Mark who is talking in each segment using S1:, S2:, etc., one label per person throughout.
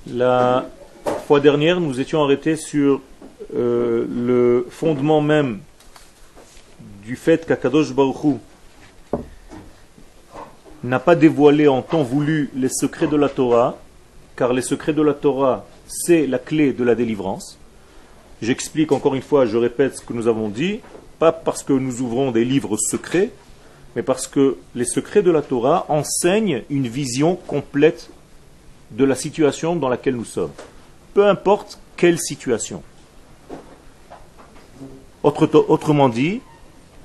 S1: La fois dernière, nous étions arrêtés sur le fondement même du fait qu'Akadosh Baruch Hu n'a pas dévoilé en temps voulu les secrets de la Torah, car les secrets de la Torah, c'est la clé de la délivrance. J'explique encore une fois, je répète ce que nous avons dit, pas parce que nous ouvrons des livres secrets, mais parce que les secrets de la Torah enseignent une vision complète de la situation dans laquelle nous sommes. Peu importe quelle situation. Autrement dit,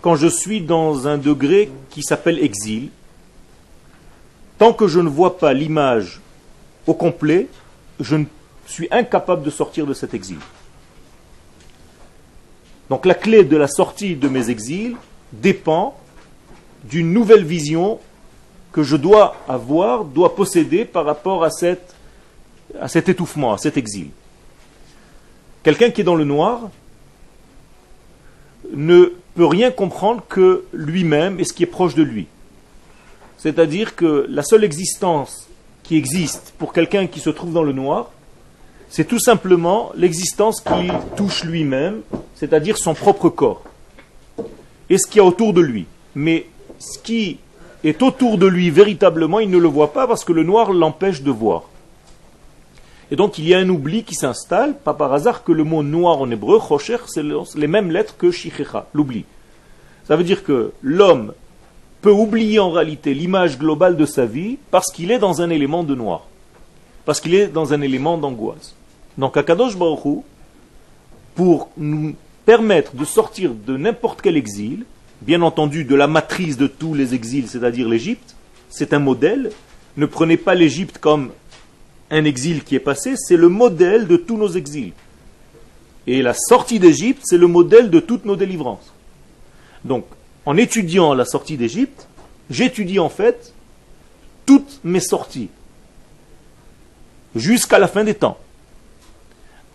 S1: quand je suis dans un degré qui s'appelle exil, tant que je ne vois pas l'image au complet, je suis incapable de sortir de cet exil. Donc la clé de la sortie de mes exils dépend d'une nouvelle vision que je dois avoir, dois posséder par rapport à cet étouffement, à cet exil. Quelqu'un qui est dans le noir ne peut rien comprendre que lui-même et ce qui est proche de lui. C'est-à-dire que la seule existence qui existe pour quelqu'un qui se trouve dans le noir, c'est tout simplement l'existence qu'il touche lui-même, c'est-à-dire son propre corps, et ce qu'il y a autour de lui. Mais ce qui est autour de lui véritablement, il ne le voit pas parce que le noir l'empêche de voir. Et donc il y a un oubli qui s'installe, pas par hasard que le mot noir en hébreu, chosher, c'est les mêmes lettres que shichecha, l'oubli. Ça veut dire que l'homme peut oublier en réalité l'image globale de sa vie parce qu'il est dans un élément de noir, parce qu'il est dans un élément d'angoisse. Donc Akadosh Baruch Hu, pour nous permettre de sortir de n'importe quel exil, bien entendu de la matrice de tous les exils, c'est-à-dire l'Égypte, c'est un modèle. Ne prenez pas l'Égypte comme un exil qui est passé, c'est le modèle de tous nos exils. Et la sortie d'Égypte, c'est le modèle de toutes nos délivrances. Donc, en étudiant la sortie d'Égypte, j'étudie en fait toutes mes sorties, jusqu'à la fin des temps.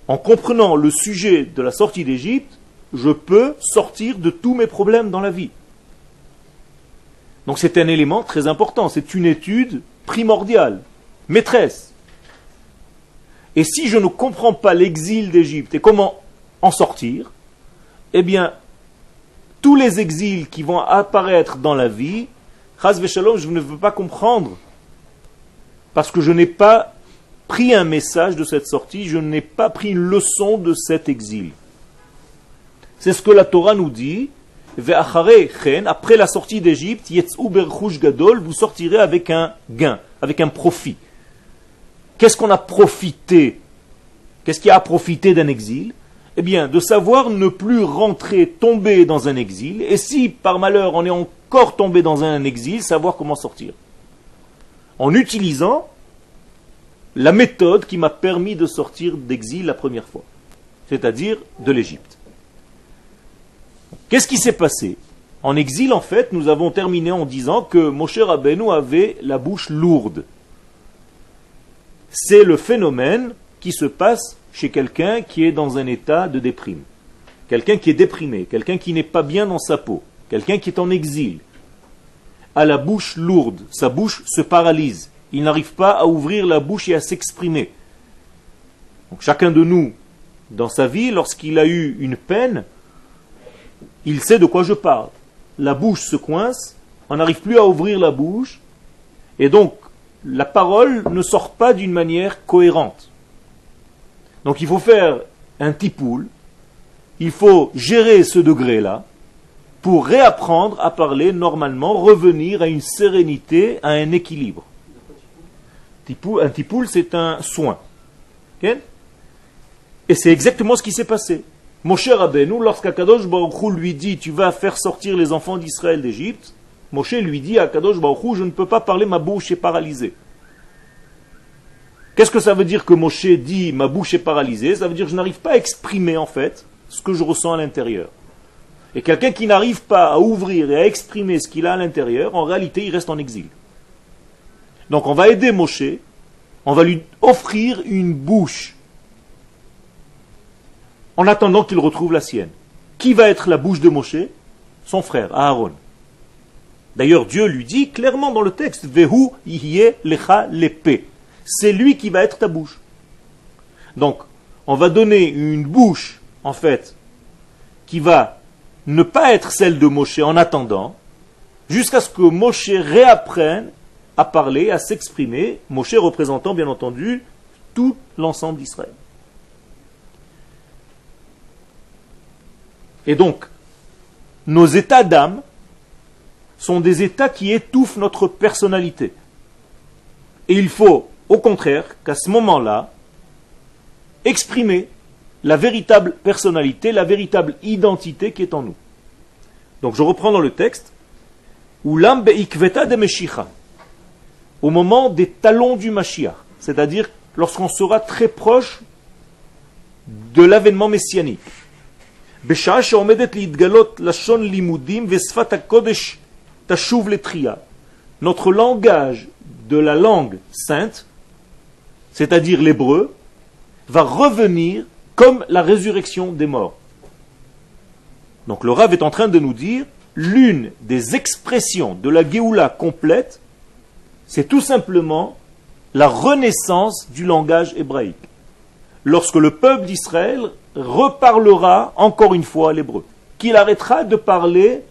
S1: En comprenant le sujet de la sortie d'Égypte, je peux sortir de tous mes problèmes dans la vie. Donc c'est un élément très important, c'est une étude primordiale, maîtresse. Et si je ne comprends pas l'exil d'Égypte et comment en sortir, eh bien, tous les exils qui vont apparaître dans la vie, chas v'shalom, je ne veux pas comprendre, parce que je n'ai pas pris un message de cette sortie, je n'ai pas pris une leçon de cet exil. C'est ce que la Torah nous dit. Après la sortie d'Égypte, vous sortirez avec un gain, avec un profit. Qu'est-ce qu'on a profité? Qu'est-ce qui a profité d'un exil? Eh bien, de savoir ne plus rentrer, tomber dans un exil, et si par malheur on est encore tombé dans un exil, savoir comment sortir. En utilisant la méthode qui m'a permis de sortir d'exil la première fois, c'est-à-dire de l'Égypte. Qu'est-ce qui s'est passé? En exil, en fait, nous avons terminé en disant que Moshe Rabbeinu avait la bouche lourde. C'est le phénomène qui se passe chez quelqu'un qui est dans un état de déprime. Quelqu'un qui est déprimé, quelqu'un qui n'est pas bien dans sa peau, quelqu'un qui est en exil, a la bouche lourde, sa bouche se paralyse. Il n'arrive pas à ouvrir la bouche et à s'exprimer. Donc, chacun de nous, dans sa vie, lorsqu'il a eu une peine, il sait de quoi je parle. La bouche se coince, on n'arrive plus à ouvrir la bouche, et donc la parole ne sort pas d'une manière cohérente. Donc il faut faire un tipoul, il faut gérer ce degré-là, pour réapprendre à parler normalement, revenir à une sérénité, à un équilibre. Un tipoul, c'est un soin. Okay? Et c'est exactement ce qui s'est passé. Moshe Rabbeinu, lorsqu'Akadosh Baruch Hu lui dit « Tu vas faire sortir les enfants d'Israël d'Égypte », Moshe lui dit à Akadosh Baruch Hu « Je ne peux pas parler, ma bouche est paralysée ». Qu'est-ce que ça veut dire que Moshe dit « Ma bouche est paralysée » Ça veut dire que je n'arrive pas à exprimer en fait ce que je ressens à l'intérieur. Et quelqu'un qui n'arrive pas à ouvrir et à exprimer ce qu'il a à l'intérieur, en réalité il reste en exil. Donc on va aider Moshe, on va lui offrir une bouche en attendant qu'il retrouve la sienne. Qui va être la bouche de Moshe? Son frère, Aaron. D'ailleurs, Dieu lui dit clairement dans le texte, Vehu yihye lecha lepe. C'est lui qui va être ta bouche. Donc, on va donner une bouche, en fait, qui va ne pas être celle de Moshe en attendant, jusqu'à ce que Moshe réapprenne à parler, à s'exprimer, Moshe représentant bien entendu tout l'ensemble d'Israël. Et donc, nos états d'âme sont des états qui étouffent notre personnalité. Et il faut, au contraire, qu'à ce moment-là, exprimer la véritable personnalité, la véritable identité qui est en nous. Donc je reprends dans le texte, Ulam be'ikveta de Meshicha, au moment des talons du Mashiach, c'est-à-dire lorsqu'on sera très proche de l'avènement messianique. Besha'a she'omedet li'itgalot lashon limudim ve'sfat hakodesh tashuv letria. Notre langage de la langue sainte, c'est-à-dire l'hébreu, va revenir comme la résurrection des morts. Donc le Rav est en train de nous dire, l'une des expressions de la Géoula complète, c'est tout simplement la renaissance du langage hébraïque. Lorsque le peuple d'Israël reparlera encore une fois l'hébreu, qu'il arrêtera de parler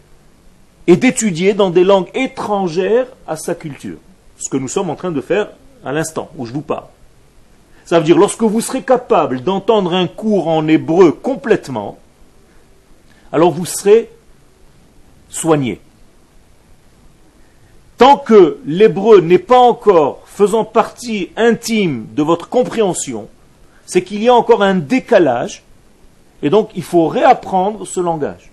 S1: et d'étudier dans des langues étrangères à sa culture. Ce que nous sommes en train de faire à l'instant où je vous parle. Ça veut dire, lorsque vous serez capable d'entendre un cours en hébreu complètement, alors vous serez soigné. Tant que l'hébreu n'est pas encore faisant partie intime de votre compréhension, c'est qu'il y a encore un décalage, et donc il faut réapprendre ce langage.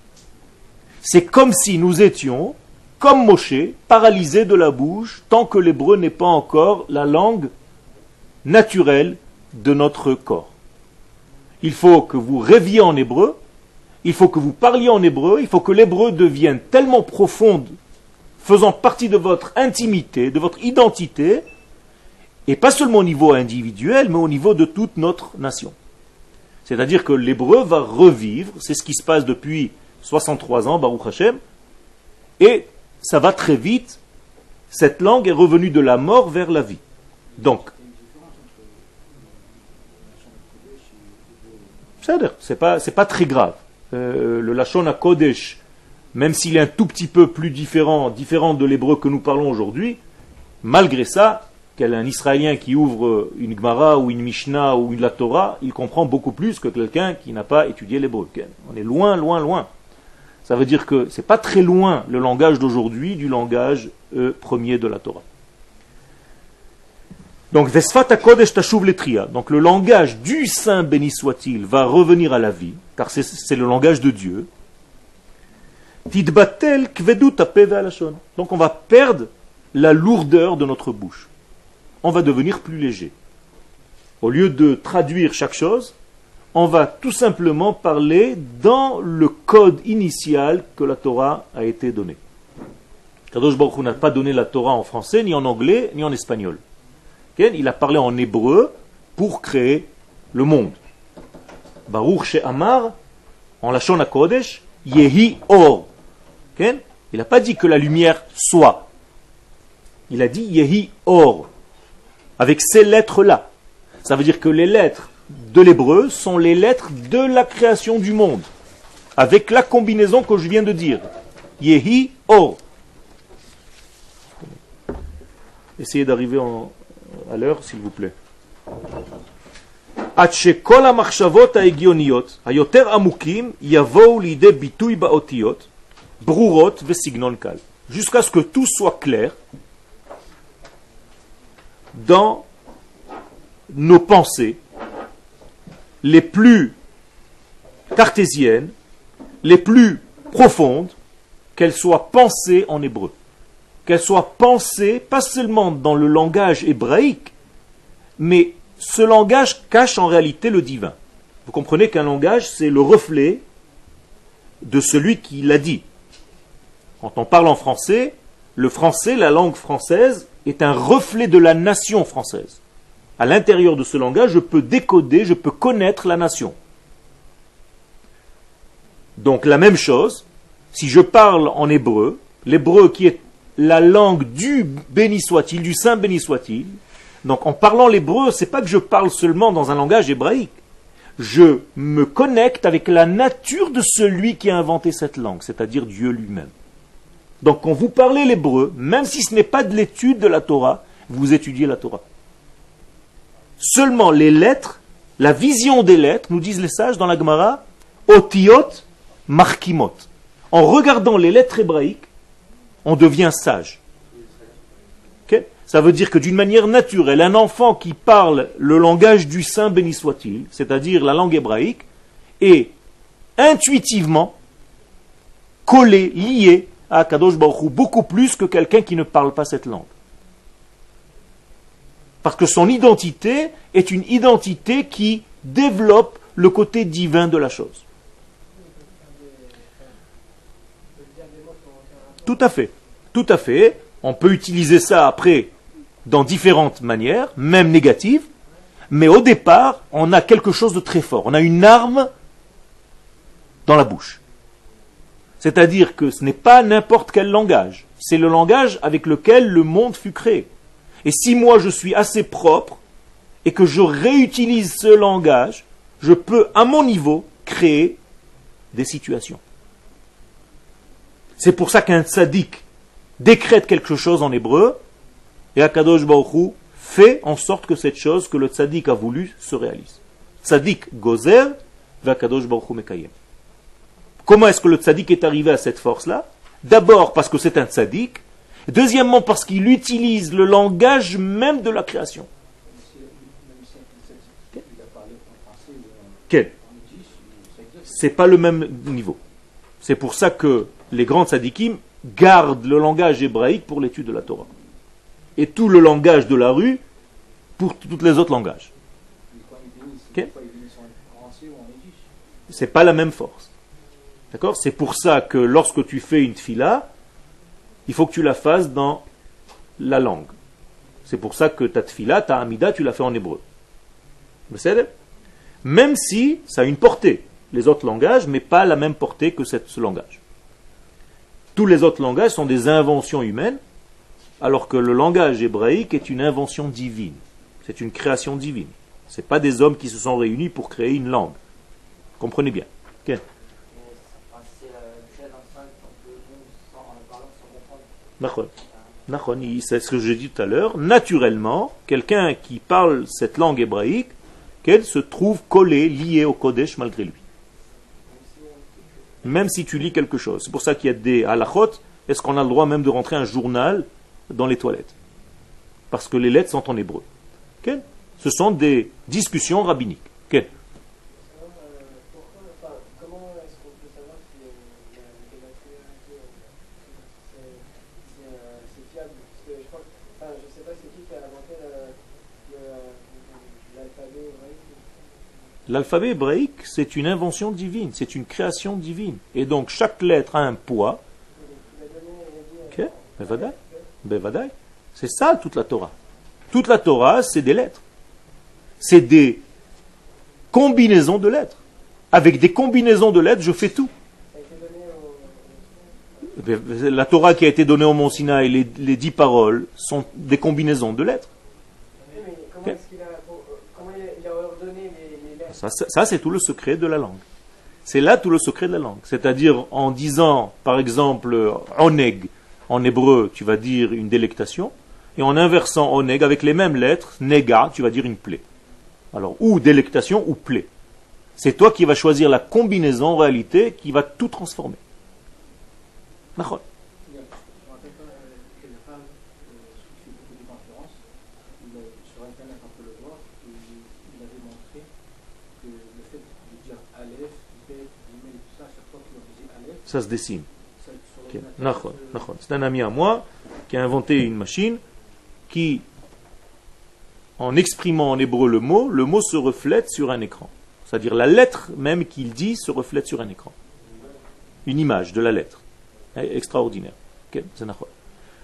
S1: C'est comme si nous étions, comme Moshe, paralysés de la bouche, tant que l'hébreu n'est pas encore la langue naturelle de notre corps. Il faut que vous rêviez en hébreu, il faut que vous parliez en hébreu, il faut que l'hébreu devienne tellement profonde, faisant partie de votre intimité, de votre identité, et pas seulement au niveau individuel, mais au niveau de toute notre nation. C'est-à-dire que l'hébreu va revivre, c'est ce qui se passe depuis 63 ans, Baruch Hashem, et ça va très vite, cette langue est revenue de la mort vers la vie. Donc, c'est pas très grave. Le Lashon HaKodesh, même s'il est un tout petit peu plus différent de l'hébreu que nous parlons aujourd'hui, malgré ça, un Israélien qui ouvre une Gemara ou une Mishnah ou la Torah, il comprend beaucoup plus que quelqu'un qui n'a pas étudié l'hébreu. On est loin, loin, loin. Ça veut dire que c'est pas très loin le langage d'aujourd'hui du langage premier de la Torah. Donc, Vesfat HaKodesh tashuv letria. Donc, le langage du Saint béni soit-il va revenir à la vie, car c'est le langage de Dieu. Tidbatel kvedut hape ve'alashon. Donc, on va perdre la lourdeur de notre bouche. On va devenir plus léger. Au lieu de traduire chaque chose, on va tout simplement parler dans le code initial que la Torah a été donnée. Kadosh Baruch Hu n'a pas donné la Torah en français, ni en anglais, ni en espagnol. Il a parlé en hébreu pour créer le monde. Baruch she'amar, en Lashon HaKodesh, Yehi Or. Il n'a pas dit que la lumière soit. Il a dit Yehi Or. Avec ces lettres-là. Ça veut dire que les lettres de l'hébreu sont les lettres de la création du monde. Avec la combinaison que je viens de dire. Yehi Or. Essayez d'arriver à l'heure, s'il vous plaît. עד שכל המחשבות ההגיוניות היותר עמוקים יבואו לידי ביטוי באותיות ברורות וסגנון קל. Jusqu'à ce que tout soit clair dans nos pensées les plus cartésiennes, les plus profondes, qu'elles soient pensées en hébreu. Qu'elles soient pensées pas seulement dans le langage hébraïque, mais ce langage cache en réalité le divin. Vous comprenez qu'un langage, c'est le reflet de celui qui l'a dit. Quand on parle en français, le français, la langue française, est un reflet de la nation française. À l'intérieur de ce langage, je peux décoder, je peux connaître la nation. Donc la même chose, si je parle en hébreu, l'hébreu qui est la langue du béni soit-il, du saint béni soit-il, Donc en parlant l'hébreu, c'est pas que je parle seulement dans un langage hébraïque. Je me connecte avec la nature de celui qui a inventé cette langue, c'est-à-dire Dieu lui-même. Donc quand vous parlez l'hébreu, même si ce n'est pas de l'étude de la Torah, vous étudiez la Torah. Seulement les lettres, la vision des lettres, nous disent les sages dans la Gemara, Otiot Markimot. En regardant les lettres hébraïques, on devient sage. Okay? Ça veut dire que d'une manière naturelle, un enfant qui parle le langage du Saint, béni soit-il, c'est-à-dire la langue hébraïque, est intuitivement collé, lié à Kadosh Baruch Hu, beaucoup plus que quelqu'un qui ne parle pas cette langue. Parce que son identité est une identité qui développe le côté divin de la chose. Tout à fait. Tout à fait. On peut utiliser ça après dans différentes manières, même négatives, mais au départ, on a quelque chose de très fort. On a une arme dans la bouche. C'est-à-dire que ce n'est pas n'importe quel langage. C'est le langage avec lequel le monde fut créé. Et si moi je suis assez propre et que je réutilise ce langage, je peux, à mon niveau, créer des situations. C'est pour ça qu'un tzaddik décrète quelque chose en hébreu et Akadosh Baruch Hu fait en sorte que cette chose que le tzaddik a voulu se réalise. Tzaddik gozer v'Akadosh Baruch Hu mekayem. Comment est-ce que le tzaddik est arrivé à cette force-là? D'abord parce que c'est un tzaddik. Deuxièmement, parce qu'il utilise le langage même de la création. Quel? C'est pas le même niveau. C'est pour ça que les grands tzadikim gardent le langage hébraïque pour l'étude de la Torah. Et tout le langage de la rue pour tous les autres langages. C'est pas la même force. D'accord? C'est pour ça que lorsque tu fais une tfila, il faut que tu la fasses dans la langue. C'est pour ça que ta tfila, ta amida, tu la fais en hébreu. Même si ça a une portée, les autres langages, mais pas la même portée que ce langage. Tous les autres langages sont des inventions humaines, alors que le langage hébraïque est une invention divine. C'est une création divine. Ce n'est pas des hommes qui se sont réunis pour créer une langue. Comprenez bien. Okay. C'est ce que j'ai dit tout à l'heure. Naturellement, quelqu'un qui parle cette langue hébraïque, qu'elle se trouve collé, lié au Kodesh malgré lui. Même si tu lis quelque chose. C'est pour ça qu'il y a des halachot. Est-ce qu'on a le droit même de rentrer un journal dans les toilettes? Parce que les lettres sont en hébreu. Okay. Ce sont des discussions rabbiniques. Okay. L'alphabet hébraïque, c'est une invention divine, c'est une création divine. Et donc, chaque lettre a un poids. Okay. Bevadai. C'est ça, toute la Torah. Toute la Torah, c'est des lettres. C'est des combinaisons de lettres. Avec des combinaisons de lettres, je fais tout. La Torah qui a été donnée au Mont Sinaï, les 10 paroles, sont des combinaisons de lettres. Okay. Ça, c'est tout le secret de la langue. C'est là tout le secret de la langue. C'est-à-dire, en disant, par exemple, oneg, en hébreu, tu vas dire une délectation, et en inversant oneg, avec les mêmes lettres, nega, tu vas dire une plaie. Alors, ou délectation, ou plaie. C'est toi qui vas choisir la combinaison, en réalité, qui va tout transformer. D'accord. Ça se dessine. Okay. C'est un ami à moi qui a inventé une machine qui, en exprimant en hébreu le mot se reflète sur un écran. C'est-à-dire la lettre même qu'il dit se reflète sur un écran. Une image de la lettre. Extraordinaire. Okay.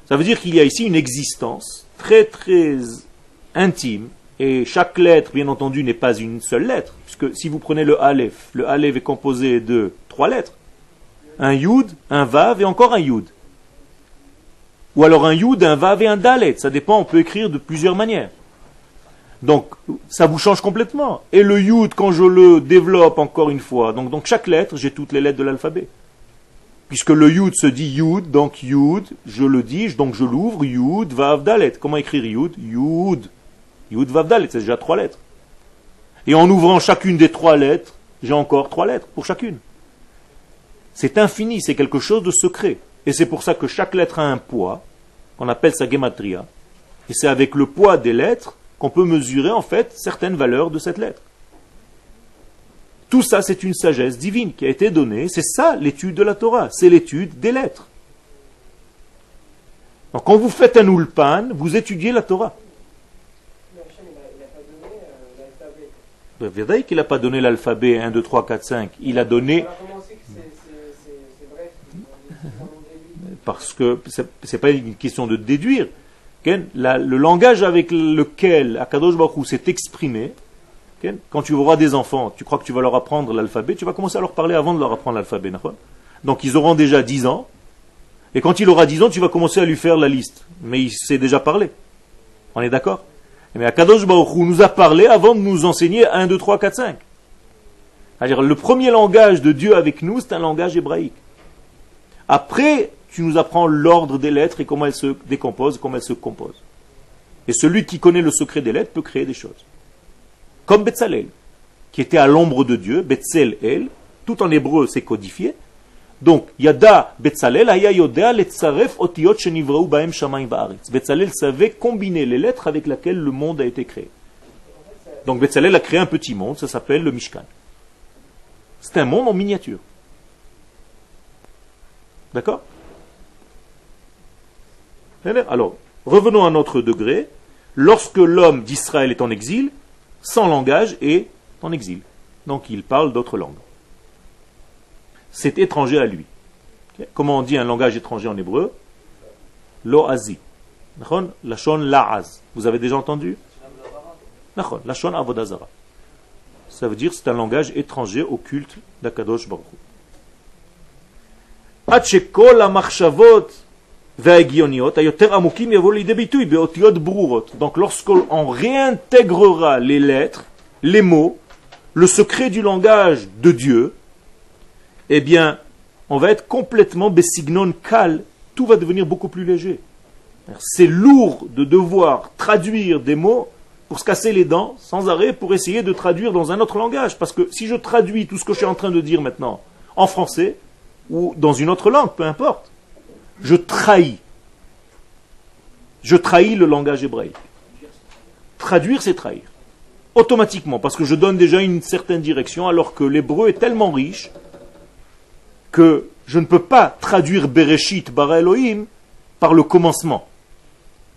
S1: Ça veut dire qu'il y a ici une existence très très intime et chaque lettre, bien entendu, n'est pas une seule lettre. Puisque si vous prenez le Aleph est composé de 3 lettres. Un Yud, un Vav et encore un Yud. Ou alors un Yud, un Vav et un Dalet. Ça dépend, on peut écrire de plusieurs manières. Donc, ça vous change complètement. Et le Yud, quand je le développe encore une fois, donc chaque lettre, j'ai toutes les lettres de l'alphabet. Puisque le Yud se dit Yud, donc Yud, je le dis, donc je l'ouvre, Yud, Vav, Dalet. Comment écrire Yud? Yud. Yud, Vav, Dalet, c'est déjà 3 lettres. Et en ouvrant chacune des 3 lettres, j'ai encore 3 lettres pour chacune. C'est infini, c'est quelque chose de secret. Et c'est pour ça que chaque lettre a un poids, qu'on appelle sa gematria. Et c'est avec le poids des lettres qu'on peut mesurer en fait certaines valeurs de cette lettre. Tout ça, c'est une sagesse divine qui a été donnée. C'est ça l'étude de la Torah, c'est l'étude des lettres. Donc quand vous faites un ulpan, vous étudiez la Torah.
S2: Mais Hachem, il n'a pas donné l'alphabet.
S1: Vous voyez qu'il n'a pas donné l'alphabet 1, 2, 3, 4, 5. Il a donné...
S2: Alors comment c'est que c'est bref
S1: Parce que c'est pas une question de déduire. Le langage avec lequel Akadosh Baruch Hu s'est exprimé, quand tu auras des enfants, tu crois que tu vas leur apprendre l'alphabet, tu vas commencer à leur parler avant de leur apprendre l'alphabet. Donc ils auront déjà 10 ans, et quand il aura 10 ans, tu vas commencer à lui faire la liste. Mais il sait déjà parler. On est d'accord? Mais Akadosh Baruch Hu nous a parlé avant de nous enseigner 1, 2, 3, 4, 5. C'est-à-dire, le premier langage de Dieu avec nous, c'est un langage hébraïque. Après, tu nous apprends l'ordre des lettres et comment elles se décomposent, comment elles se composent. Et celui qui connaît le secret des lettres peut créer des choses. Comme Betzalel, qui était à l'ombre de Dieu, Betzel-El, tout en hébreu c'est codifié. Donc, Yada Betzalel, Aya Yodea Letzaref Otiyot Shenivreu Baem Shamayim Va'aretz. Betzalel savait combiner les lettres avec lesquelles le monde a été créé. Donc, Betzalel a créé un petit monde, ça s'appelle le Mishkan. C'est un monde en miniature. D'accord? Alors, revenons à notre degré. Lorsque l'homme d'Israël est en exil, sans langage est en exil. Donc il parle d'autres langues. C'est étranger à lui. Comment on dit un langage étranger en hébreu? Lo'azi. Lashon la'az. Vous avez déjà entendu? Lashon avodazara. Ça veut dire c'est un langage étranger au culte d'Akadosh Baruch Hu. Hachekol amachshavot ve'agioniot ayoter amukim yavo li'idei bituy be'otiot brurot. Donc lorsqu'on réintégrera les lettres, les mots, le secret du langage de Dieu, eh bien, on va être complètement besignon kal, tout va devenir beaucoup plus léger. C'est lourd de devoir traduire des mots pour se casser les dents sans arrêt pour essayer de traduire dans un autre langage. Parce que si je traduis tout ce que je suis en train de dire maintenant en français ou dans une autre langue, peu importe, je trahis. Je trahis le langage hébraïque. Traduire, c'est trahir. Automatiquement, parce que je donne déjà une certaine direction, alors que l'hébreu est tellement riche que je ne peux pas traduire Bereshit bara Elohim par le commencement.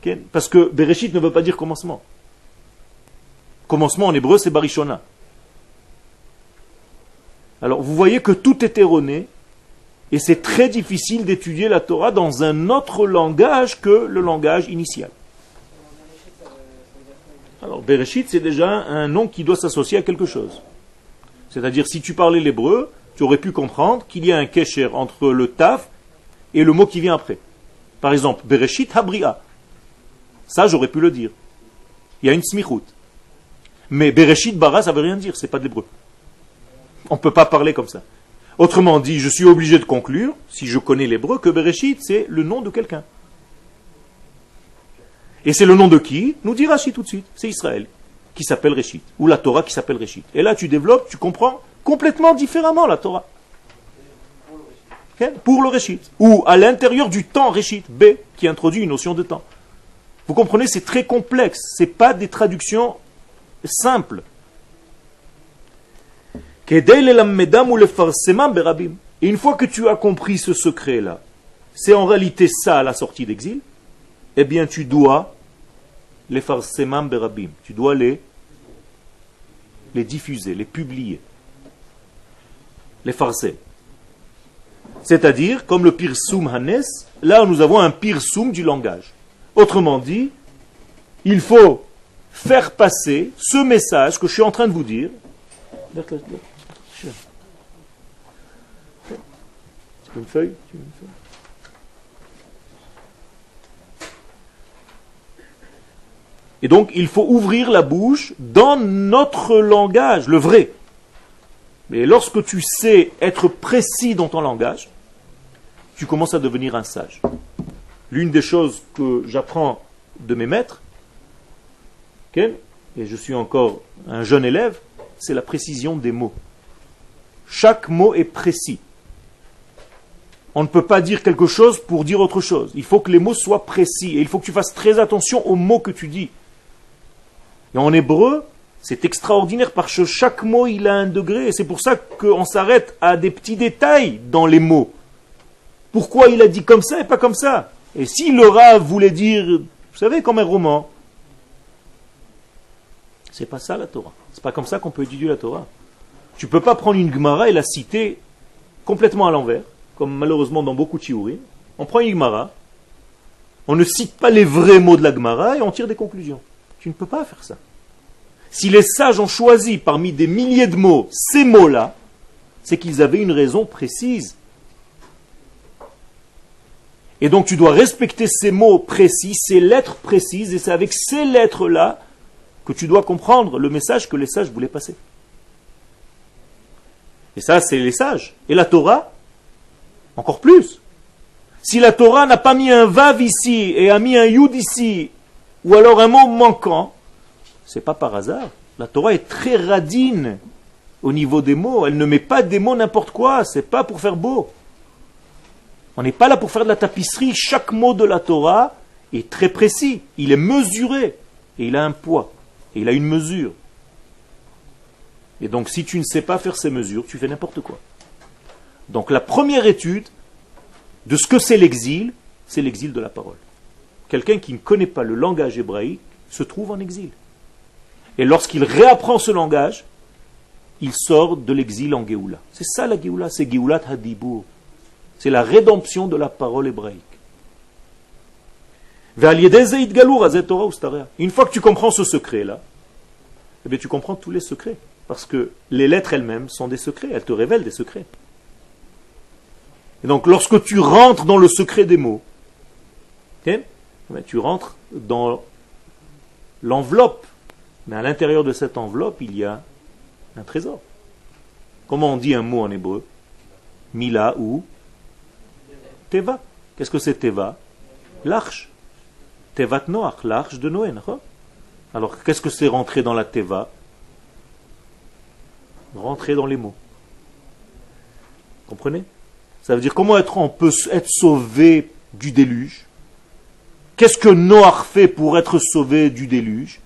S1: Okay? Parce que Bereshit ne veut pas dire commencement. Commencement en hébreu, c'est Barishona. Alors, vous voyez que tout est erroné, et c'est très difficile d'étudier la Torah dans un autre langage que le langage initial. Alors, Bereshit, c'est déjà un nom qui doit s'associer à quelque chose. C'est-à-dire, si tu parlais l'hébreu, tu aurais pu comprendre qu'il y a un kesher entre le taf et le mot qui vient après. Par exemple, Bereshit Habria. Ça, j'aurais pu le dire. Il y a une smichut. Mais Bereshit Bara, ça veut rien dire, c'est pas de l'hébreu. On ne peut pas parler comme ça. Autrement dit, je suis obligé de conclure, si je connais l'hébreu, que Bereshit, c'est le nom de quelqu'un. Et c'est le nom de qui? Nous dit Rashi tout de suite. C'est Israël, qui s'appelle Réchit. Ou la Torah qui s'appelle Réchit. Et là, tu développes, tu comprends complètement différemment la Torah. Okay? Pour le Réchit. Ou à l'intérieur du temps Réchit, B, qui introduit une notion de temps. Vous comprenez, c'est très complexe. Ce n'est pas des traductions simples. Et une fois que tu as compris ce secret-là, c'est en réalité ça la sortie d'exil, eh bien tu dois les farsemam berabim, tu dois les diffuser, les publier, les farser. C'est-à-dire, comme le pirsum hanes, là nous avons un pirsum du langage. Autrement dit, il faut faire passer ce message que je suis en train de vous dire. Une feuille, Et donc, il faut ouvrir la bouche dans notre langage, le vrai. Mais lorsque tu sais être précis dans ton langage, tu commences à devenir un sage. L'une des choses que j'apprends de mes maîtres, et je suis encore un jeune élève, c'est la précision des mots. Chaque mot est précis. On ne peut pas dire quelque chose pour dire autre chose. Il faut que les mots soient précis et il faut que tu fasses très attention aux mots que tu dis. Et en hébreu, c'est extraordinaire parce que chaque mot, il a un degré. Et c'est pour ça qu'on s'arrête à des petits détails dans les mots. Pourquoi il a dit comme ça et pas comme ça? Et si le Rav voulait dire, vous savez, comme un roman, c'est pas ça la Torah. C'est pas comme ça qu'on peut étudier la Torah. Tu peux pas prendre une Gemara et la citer complètement à l'envers, comme malheureusement dans beaucoup de shiurim. On prend une Gemara, on ne cite pas les vrais mots de la Gemara et on tire des conclusions. Tu ne peux pas faire ça. Si les sages ont choisi parmi des milliers de mots ces mots-là, c'est qu'ils avaient une raison précise. Et donc tu dois respecter ces mots précis, ces lettres précises, et c'est avec ces lettres-là que tu dois comprendre le message que les sages voulaient passer. Et ça, c'est les sages. Et la Torah, encore plus. Si la Torah n'a pas mis un vav ici et a mis un yud ici, ou alors un mot manquant, c'est pas par hasard. La Torah est très radine au niveau des mots. Elle ne met pas des mots n'importe quoi. C'est pas pour faire beau. On n'est pas là pour faire de la tapisserie. Chaque mot de la Torah est très précis. Il est mesuré. Et il a un poids. Et il a une mesure. Et donc si tu ne sais pas faire ces mesures, tu fais n'importe quoi. Donc la première étude de ce que c'est l'exil de la parole. Quelqu'un qui ne connaît pas le langage hébraïque se trouve en exil. Et lorsqu'il réapprend ce langage, il sort de l'exil en Géoula. C'est ça la Géoula, c'est Géoulat Hadibur. C'est la rédemption de la parole hébraïque. Une fois que tu comprends ce secret-là, eh bien tu comprends tous les secrets. Parce que les lettres elles-mêmes sont des secrets, elles te révèlent des secrets. Et donc lorsque tu rentres dans le secret des mots, tu rentres dans l'enveloppe. Mais à l'intérieur de cette enveloppe, il y a un trésor. Comment on dit un mot en hébreu? Mila ou Teva. Qu'est-ce que c'est Teva? L'arche. Tevat Noach, l'arche de Noé. Alors qu'est-ce que c'est rentrer dans la Teva? Rentrer dans les mots. Comprenez? Ça veut dire comment on peut être sauvé du déluge. Qu'est-ce que Noach fait pour être sauvé du déluge?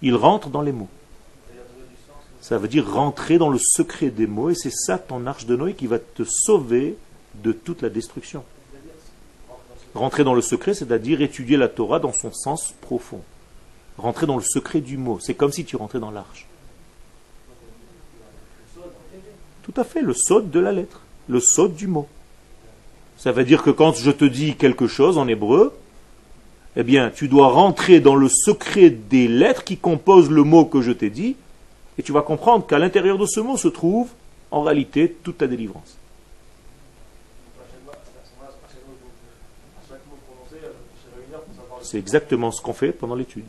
S1: Il rentre dans les mots. Ça veut dire rentrer dans le secret des mots, et c'est ça ton arche de Noé qui va te sauver de toute la destruction. Rentrer dans le secret, c'est-à-dire étudier la Torah dans son sens profond. Rentrer dans le secret du mot, c'est comme si tu rentrais dans l'arche. Tout à fait, le sod de la lettre, le sod du mot. Ça veut dire que quand je te dis quelque chose en hébreu, eh bien, tu dois rentrer dans le secret des lettres qui composent le mot que je t'ai dit, et tu vas comprendre qu'à l'intérieur de ce mot se trouve, en réalité, toute ta délivrance. C'est exactement ce qu'on fait pendant l'étude.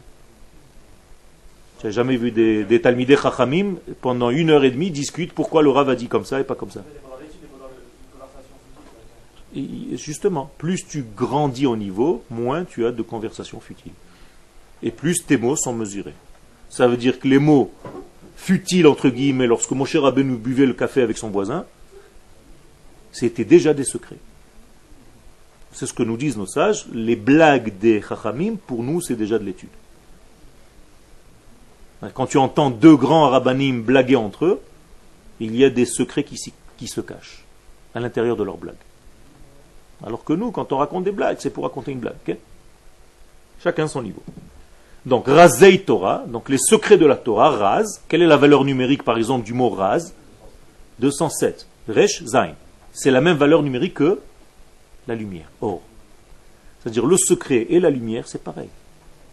S1: Tu n'as jamais vu des Talmidei Chachamim, pendant 1h30, discutent pourquoi le Rav a dit comme ça et pas comme ça. Et justement, plus tu grandis au niveau, moins tu as de conversations futiles. Et plus tes mots sont mesurés. Ça veut dire que les mots futiles, entre guillemets, lorsque Moshe Rabbeinu buvait le café avec son voisin, c'était déjà des secrets. C'est ce que nous disent nos sages. Les blagues des Chachamim, pour nous, c'est déjà de l'étude. Quand tu entends deux grands rabbanim blaguer entre eux, il y a des secrets qui se cachent à l'intérieur de leurs blagues. Alors que nous, quand on raconte des blagues, c'est pour raconter une blague. Okay? Chacun son niveau. Donc, Razei Torah, donc les secrets de la Torah, Raz. Quelle est la valeur numérique, par exemple, du mot Raz? 207. Resh Zain. C'est la même valeur numérique que la lumière. Or. C'est-à-dire le secret et la lumière, c'est pareil.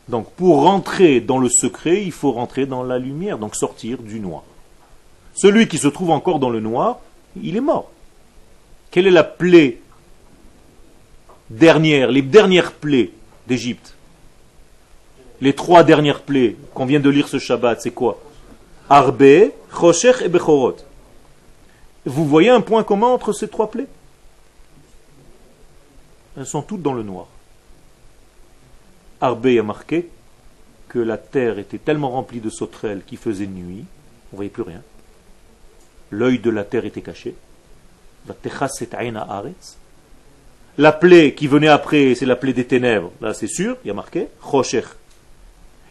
S1: Donc, pour rentrer dans le secret, il faut rentrer dans la lumière, donc sortir du noir. Celui qui se trouve encore dans le noir, il est mort. Quelle est la plaie dernière, les dernières plaies d'Égypte? Les trois dernières plaies qu'on vient de lire ce Shabbat, c'est quoi? Arbe, Choshech et Bechorot. Vous voyez un point commun entre ces trois plaies? Elles sont toutes dans le noir. Arbe a marqué que la terre était tellement remplie de sauterelles qu'il faisait nuit, on ne voyait plus rien. L'œil de la terre était caché. La plaie qui venait après, c'est la plaie des ténèbres. Là, c'est sûr, il y a marqué Choshech.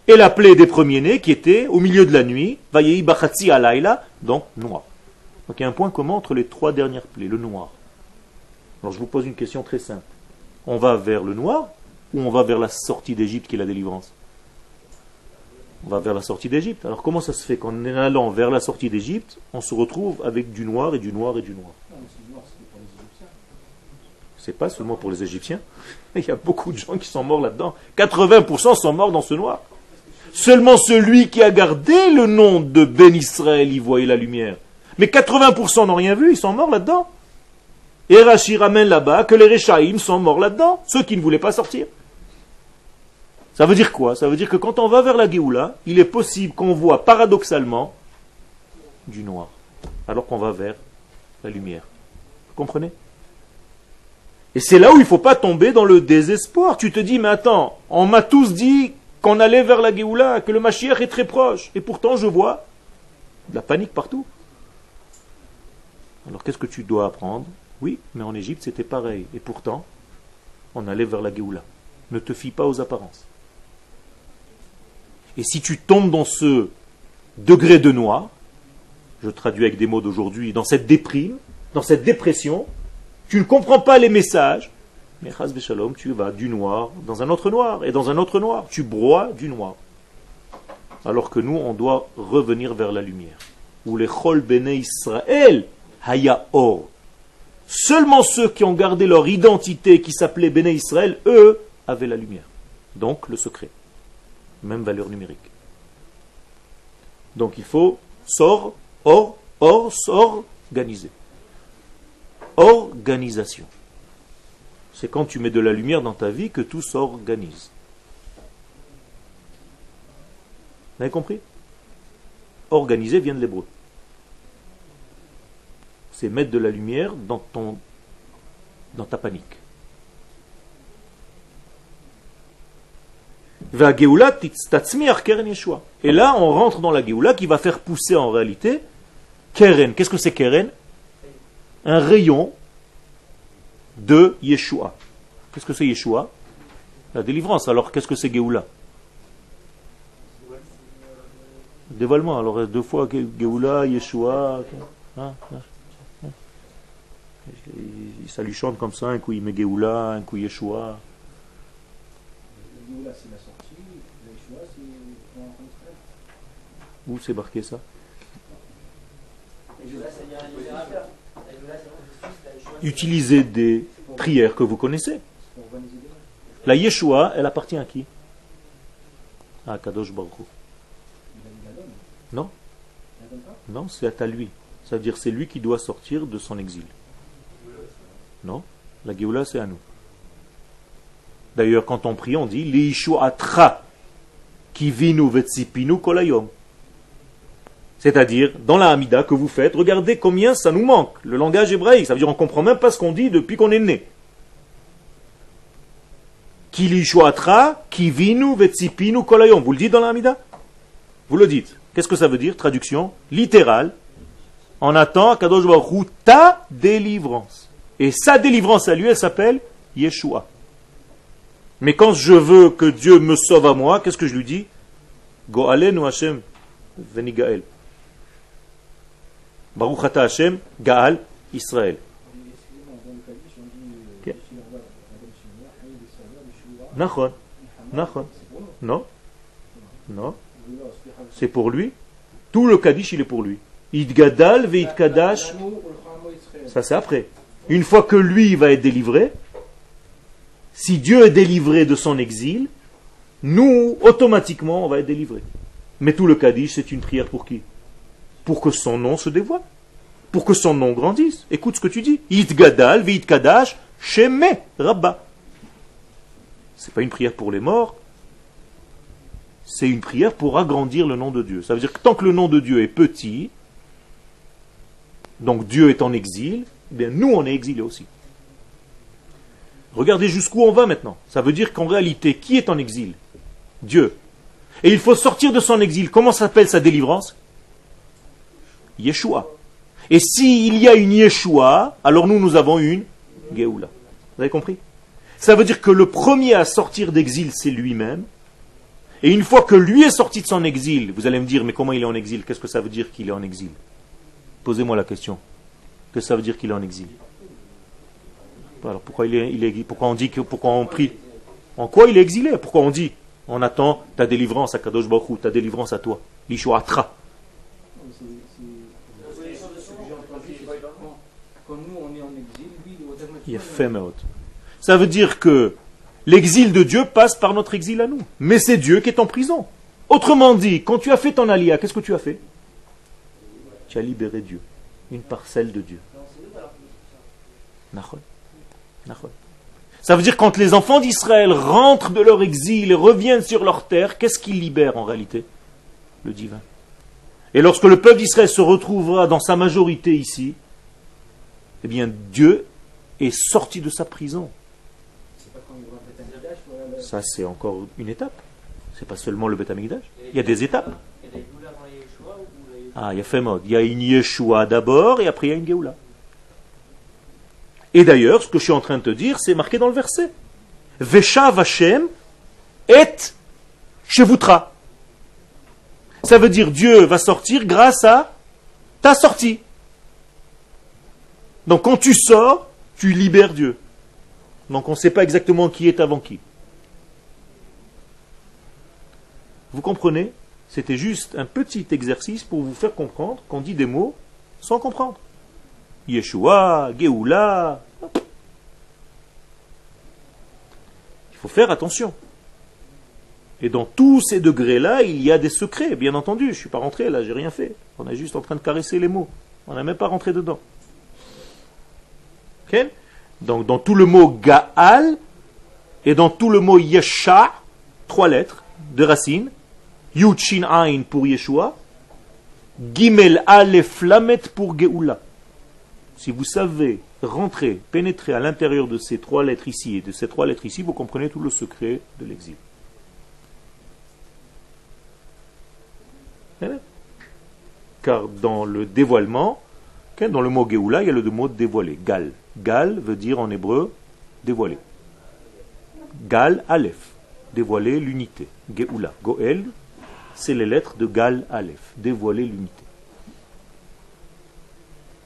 S1: Et la plaie des premiers-nés qui était au milieu de la nuit, Vayehi Bachatzi Alayla, donc noir. Donc il y a un point commun entre les trois dernières plaies, le noir. Alors je vous pose une question très simple. On va vers le noir ou on va vers la sortie d'Égypte qui est la délivrance? On va vers la sortie d'Égypte. Alors comment ça se fait qu'en allant vers la sortie d'Égypte, on se retrouve avec du noir et du noir et du noir? C'est pas seulement pour les Égyptiens. Il y a beaucoup de gens qui sont morts là-dedans. 80% sont morts dans ce noir. Seulement celui qui a gardé le nom de Ben Israël, il voyait la lumière. Mais 80% n'ont rien vu, ils sont morts là-dedans. Et Rashi ramène là-bas que les Réchaïm sont morts là-dedans, ceux qui ne voulaient pas sortir. Ça veut dire quoi? Ça veut dire que quand on va vers la Géoula, il est possible qu'on voit paradoxalement du noir, alors qu'on va vers la lumière. Vous comprenez? Et c'est là où il ne faut pas tomber dans le désespoir. Tu te dis, mais attends, on m'a tous dit qu'on allait vers la Géoula, que le Mashiach est très proche. Et pourtant, je vois de la panique partout. Alors qu'est-ce que tu dois apprendre? Oui, mais en Égypte, c'était pareil. Et pourtant, on allait vers la Géoula. Ne te fie pas aux apparences. Et si tu tombes dans ce degré de noir, je traduis avec des mots d'aujourd'hui, dans cette déprime, dans cette dépression, tu ne comprends pas les messages, mais chas v'shalom, tu vas du noir dans un autre noir, et dans un autre noir, tu broies du noir. Alors que nous, on doit revenir vers la lumière. Ou les chol bene Israël, haya or. Seulement ceux qui ont gardé leur identité, qui s'appelait Béné Israël, eux, avaient la lumière. Donc le secret. Même valeur numérique. Donc il faut s'organiser. Organisation. C'est quand tu mets de la lumière dans ta vie que tout s'organise. Vous avez compris? Organiser vient de l'hébreu. C'est mettre de la lumière dans ta panique. Et là, on rentre dans la Géoula qui va faire pousser en réalité Keren. Qu'est-ce que c'est Keren? Un rayon de Yeshua. Qu'est-ce que c'est Yeshua? La délivrance. Alors, qu'est-ce que c'est Géoula? Dévoilement. Alors, deux fois Géoula, Yeshua. Ça lui chante comme ça, un coup il met Géoula, un coup Yeshua.
S3: Géoula c'est la sortie, Yeshua c'est en Israël.
S1: Où c'est marqué ça? Utilisez des prières que vous connaissez. La Yeshua, elle appartient à qui? À Kadosh Baruch Hu. Non. Non, c'est à lui. C'est-à-dire c'est lui qui doit sortir de son exil. Non, la Géoula c'est à nous. D'ailleurs, quand on prie, on dit Liishuatra kivinu vetsipinu kolayom. C'est-à-dire, dans la Hamida que vous faites, regardez combien ça nous manque. Le langage hébraïque, ça veut dire on ne comprend même pas ce qu'on dit depuis qu'on est né. Ki liishuatra kivinu vetsipinu kolayom. Vous le dites dans la Hamida? Vous le dites. Qu'est-ce que ça veut dire? Traduction littérale. On attend Kadosh Baruch Hu ta délivrance. Et sa délivrance à lui, elle s'appelle Yeshua. Mais quand je veux que Dieu me sauve à moi, qu'est-ce que je lui dis? Go'alenu Hashem venigael. Baruch ata Hashem, Gaal, Israël. Nachon. Nachon. Non. Non. C'est pour lui. Tout le Kaddish, il est pour lui. Idgadal ve'idkadash. Ça, c'est après. Une fois que lui va être délivré, si Dieu est délivré de son exil, nous, automatiquement, on va être délivrés. Mais tout le Kaddish, c'est une prière pour qui? Pour que son nom se dévoile. Pour que son nom grandisse. Écoute ce que tu dis. Itgadal, Vitkadash, Sheme, Rabba. C'est pas une prière pour les morts. C'est une prière pour agrandir le nom de Dieu. Ça veut dire que tant que le nom de Dieu est petit, donc Dieu est en exil, eh bien nous on est exilés aussi. Regardez jusqu'où on va maintenant. Ça veut dire qu'en réalité, qui est en exil? Dieu. Et il faut sortir de son exil. Comment s'appelle sa délivrance? Yeshua. Et s'il y a une Yeshua, alors nous avons une Géoula. Vous avez compris? Ça veut dire que le premier à sortir d'exil, c'est lui-même. Et une fois que lui est sorti de son exil, vous allez me dire, mais comment il est en exil? Qu'est-ce que ça veut dire qu'il est en exil? Posez-moi la question. Qu'est-ce que ça veut dire qu'il est en exil? Alors pourquoi pourquoi on dit pourquoi on prie? En quoi il est exilé? Pourquoi on dit? On attend ta délivrance à Kadosh Baruch Hu, ta délivrance à toi. L'Ishuatra.
S3: Quand nous on est en exil, lui il doit
S1: Il a fait ma haute. Ça veut dire que l'exil de Dieu passe par notre exil à nous. Mais c'est Dieu qui est en prison. Autrement dit, quand tu as fait ton alia, qu'est-ce que tu as fait? Tu as libéré Dieu. Une parcelle de Dieu. Nachon. Nachon. Ça veut dire quand les enfants d'Israël rentrent de leur exil et reviennent sur leur terre, qu'est-ce qu'ils libèrent en réalité? Le divin. Et lorsque le peuple d'Israël se retrouvera dans sa majorité ici, eh bien Dieu est sorti de sa prison. Ça c'est encore une étape. C'est pas seulement le Beth Amikdash. Il y a des étapes. Ah, il y a fait mode. Il y a une Yeshua d'abord et après il y a une Géoula. Et d'ailleurs, ce que je suis en train de te dire, c'est marqué dans le verset. Veshav Hashem et Shevutra. Ça veut dire Dieu va sortir grâce à ta sortie. Donc quand tu sors, tu libères Dieu. Donc on ne sait pas exactement qui est avant qui. Vous comprenez? C'était juste un petit exercice pour vous faire comprendre qu'on dit des mots sans comprendre. Yeshua, Géoula. Il faut faire attention. Et dans tous ces degrés-là, il y a des secrets, bien entendu. Je ne suis pas rentré là, j'ai rien fait. On est juste en train de caresser les mots. On n'a même pas rentré dedans. Okay? Donc dans tout le mot Gaal et dans tout le mot Yesha, 3 lettres de racine, Yud Shin Ain pour Yeshua, Gimel Aleph Lamet pour Géoula. Si vous savez rentrer, pénétrer à l'intérieur de ces 3 lettres ici et de ces 3 lettres ici, vous comprenez tout le secret de l'exil. Car dans le dévoilement, dans le mot Géoula, il y a le mot dévoiler, Gal. Gal veut dire en hébreu dévoiler. Gal Aleph, dévoiler l'unité. Géoula, Goel, c'est les lettres de Gal Aleph, dévoiler l'unité.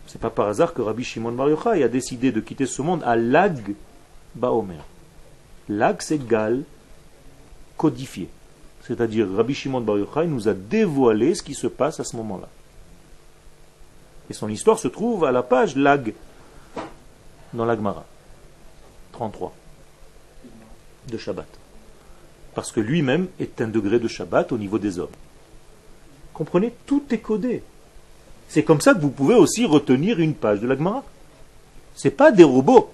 S1: C'est pas par hasard que Rabbi Shimon Bar Yochai a décidé de quitter ce monde à Lag Baomer. Lag, c'est Gal codifié. C'est-à-dire Rabbi Shimon Bar Yochai nous a dévoilé ce qui se passe à ce moment-là. Et son histoire se trouve à la page Lag, dans l'Agmara, 33, de Shabbat. Parce que lui-même est un degré de Shabbat au niveau des hommes. Comprenez, tout est codé. C'est comme ça que vous pouvez aussi retenir une page de l'Agmara. Ce n'est pas des robots.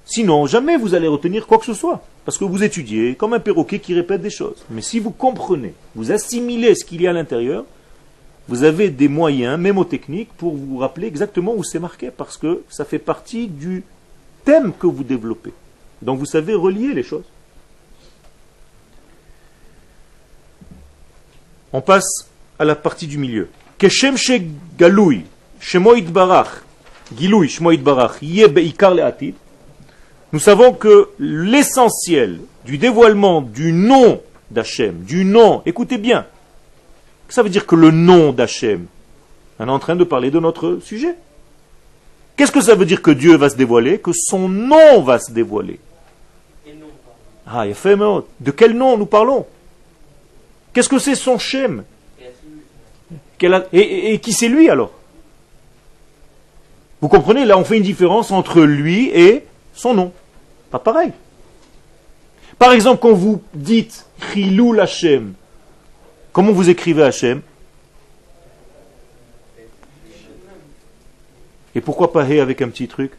S1: Sinon, jamais vous allez retenir quoi que ce soit. Parce que vous étudiez comme un perroquet qui répète des choses. Mais si vous comprenez, vous assimilez ce qu'il y a à l'intérieur, vous avez des moyens mémotechniques pour vous rappeler exactement où c'est marqué. Parce que ça fait partie du thème que vous développez. Donc vous savez relier les choses. On passe à la partie du milieu. Keshem she galui, shemo itbarach, gilui shemo itbarach, yeh beikar le'atid. Nous savons que l'essentiel du dévoilement du nom d'Hachem, du nom, écoutez bien, ça veut dire que le nom d'Hachem, on est en train de parler de notre sujet. Qu'est-ce que ça veut dire que Dieu va se dévoiler? Que son nom va se dévoiler. Ah, il a fait mot. De quel nom nous parlons? Qu'est-ce que c'est son Shem? Et qui c'est lui alors? Vous comprenez? Là, on fait une différence entre lui et son nom. Pas pareil. Par exemple, quand vous dites Chilul Hashem, comment vous écrivez Hashem? Et pourquoi pas He avec un petit truc?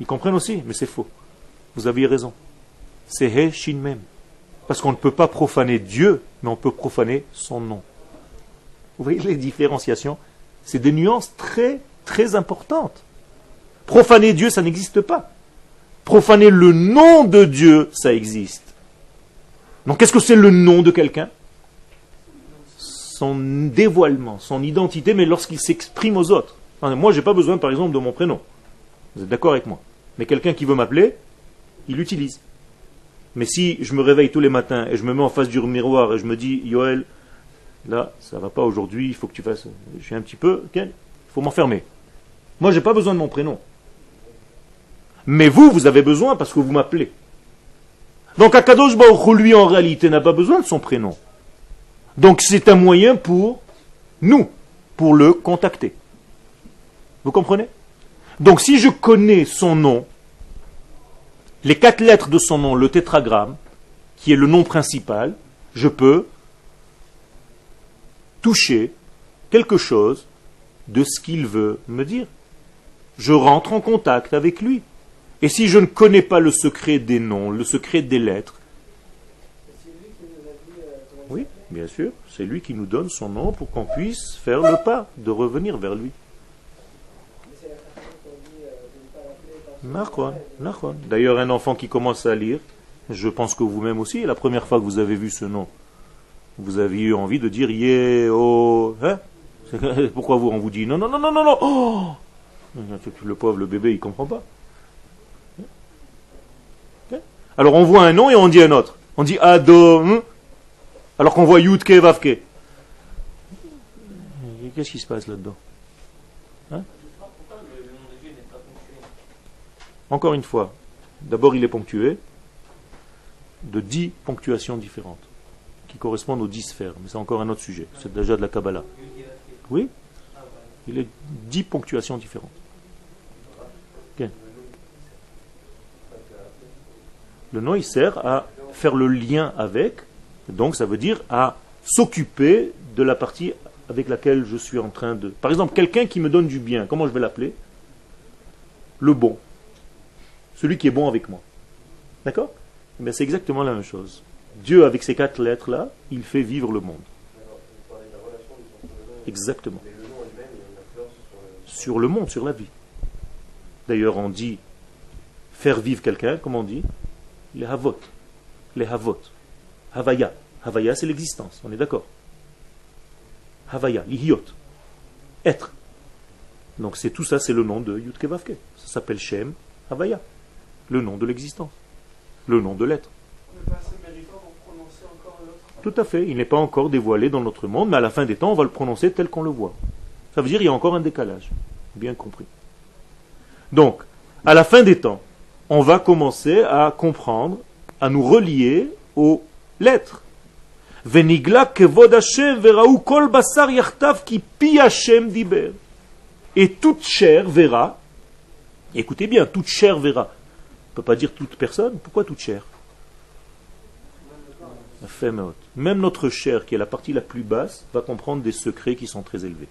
S1: Ils comprennent aussi, mais c'est faux. Vous aviez raison. C'est He Shin Mem. Parce qu'on ne peut pas profaner Dieu, mais on peut profaner son nom. Vous voyez les différenciations? C'est des nuances très, très importantes. Profaner Dieu, ça n'existe pas. Profaner le nom de Dieu, ça existe. Donc qu'est-ce que c'est le nom de quelqu'un? Son dévoilement, son identité, mais lorsqu'il s'exprime aux autres. Enfin, moi, je n'ai pas besoin, par exemple, de mon prénom. Vous êtes d'accord avec moi? Mais quelqu'un qui veut m'appeler, il l'utilise. Mais si je me réveille tous les matins et je me mets en face du miroir et je me dis, Yoël, là, ça va pas aujourd'hui, il faut que tu fasses... Je suis un petit peu... Il faut m'enfermer. Moi, je n'ai pas besoin de mon prénom. Mais vous avez besoin parce que vous m'appelez. Donc Akadosh Baruch Hu, lui, en réalité, n'a pas besoin de son prénom. Donc c'est un moyen pour nous, pour le contacter. Vous comprenez? Donc si je connais son nom, les 4 lettres de son nom, le tétragramme, qui est le nom principal, je peux toucher quelque chose de ce qu'il veut me dire. Je rentre en contact avec lui. Et si je ne connais pas le secret des noms, le secret des lettres, oui, bien sûr, c'est lui qui nous donne son nom pour qu'on puisse faire le pas de revenir vers lui. D'ailleurs, un enfant qui commence à lire, je pense que vous-même aussi, la première fois que vous avez vu ce nom, vous avez eu envie de dire Yé, oh, hein? Pourquoi on vous dit non, non, non, non, non, non, oh! Le pauvre, le bébé, il ne comprend pas. Alors on voit un nom et on dit un autre. On dit Adom, alors qu'on voit Yudke, Vavke. Qu'est-ce qui se passe là-dedans? Hein? Encore une fois, d'abord il est ponctué de 10 ponctuations différentes qui correspondent aux 10 sphères. Mais c'est encore un autre sujet. C'est déjà de la Kabbalah. Oui? Il est 10 ponctuations différentes. Okay. Le nom, il sert à faire le lien avec, donc ça veut dire à s'occuper de la partie avec laquelle je suis en train de... Par exemple, quelqu'un qui me donne du bien, comment je vais l'appeler? Le bon. Celui qui est bon avec moi. D'accord? Mais c'est exactement la même chose. Dieu, avec ces 4 lettres-là, il fait vivre le monde. Exactement. Sur le monde, sur la vie. D'ailleurs, on dit faire vivre quelqu'un, comment on dit? Les havot. Les havot. Havaya. Havaya, c'est l'existence, on est d'accord. Havaya, lihiot. Être. Donc c'est tout ça, c'est le nom de Yudke Vavke. Ça s'appelle Shem Havaya. Le nom de l'existence. Le nom de l'être. Tout à fait. Il n'est pas encore dévoilé dans notre monde, mais à la fin des temps, on va le prononcer tel qu'on le voit. Ça veut dire qu'il y a encore un décalage. Bien compris. Donc, à la fin des temps, on va commencer à comprendre, à nous relier aux lettres. Venigla kevod Hashem veraou kol basar yartav ki pi Hashem diber. Et toute chair verra, écoutez bien, toute chair verra. On ne peut pas dire toute personne. Pourquoi toute chair? Même notre chair, qui est la partie la plus basse, va comprendre des secrets qui sont très élevés.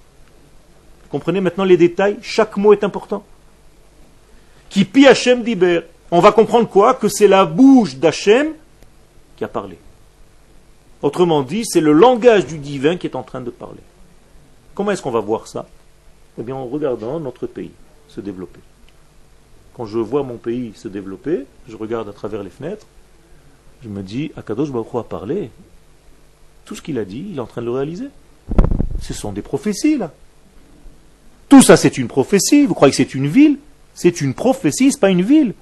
S1: Vous comprenez maintenant les détails? Chaque mot est important. Qui pi Hashem diber. On va comprendre quoi? Que c'est la bouche d'Hachem qui a parlé. Autrement dit, c'est le langage du divin qui est en train de parler. Comment est-ce qu'on va voir ça? Eh bien, en regardant notre pays se développer. Quand je vois mon pays se développer, je regarde à travers les fenêtres, je me dis, Akadosh Baruch Hu a parlé. Tout ce qu'il a dit, il est en train de le réaliser. Ce sont des prophéties, là. Tout ça, c'est une prophétie. Vous croyez que c'est une ville? C'est une prophétie, ce n'est pas une ville.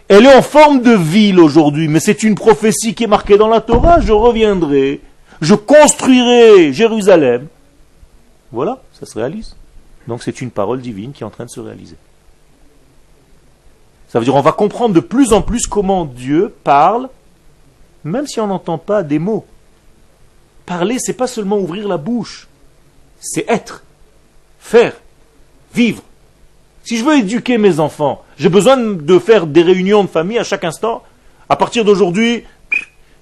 S1: Elle est en forme de ville aujourd'hui, mais c'est une prophétie qui est marquée dans la Torah. Je reviendrai, je construirai Jérusalem. Voilà, ça se réalise. Donc c'est une parole divine qui est en train de se réaliser. Ça veut dire on va comprendre de plus en plus comment Dieu parle, même si on n'entend pas des mots. Parler, c'est pas seulement ouvrir la bouche, c'est être, faire, vivre. Si je veux éduquer mes enfants, j'ai besoin de faire des réunions de famille à chaque instant. À partir d'aujourd'hui,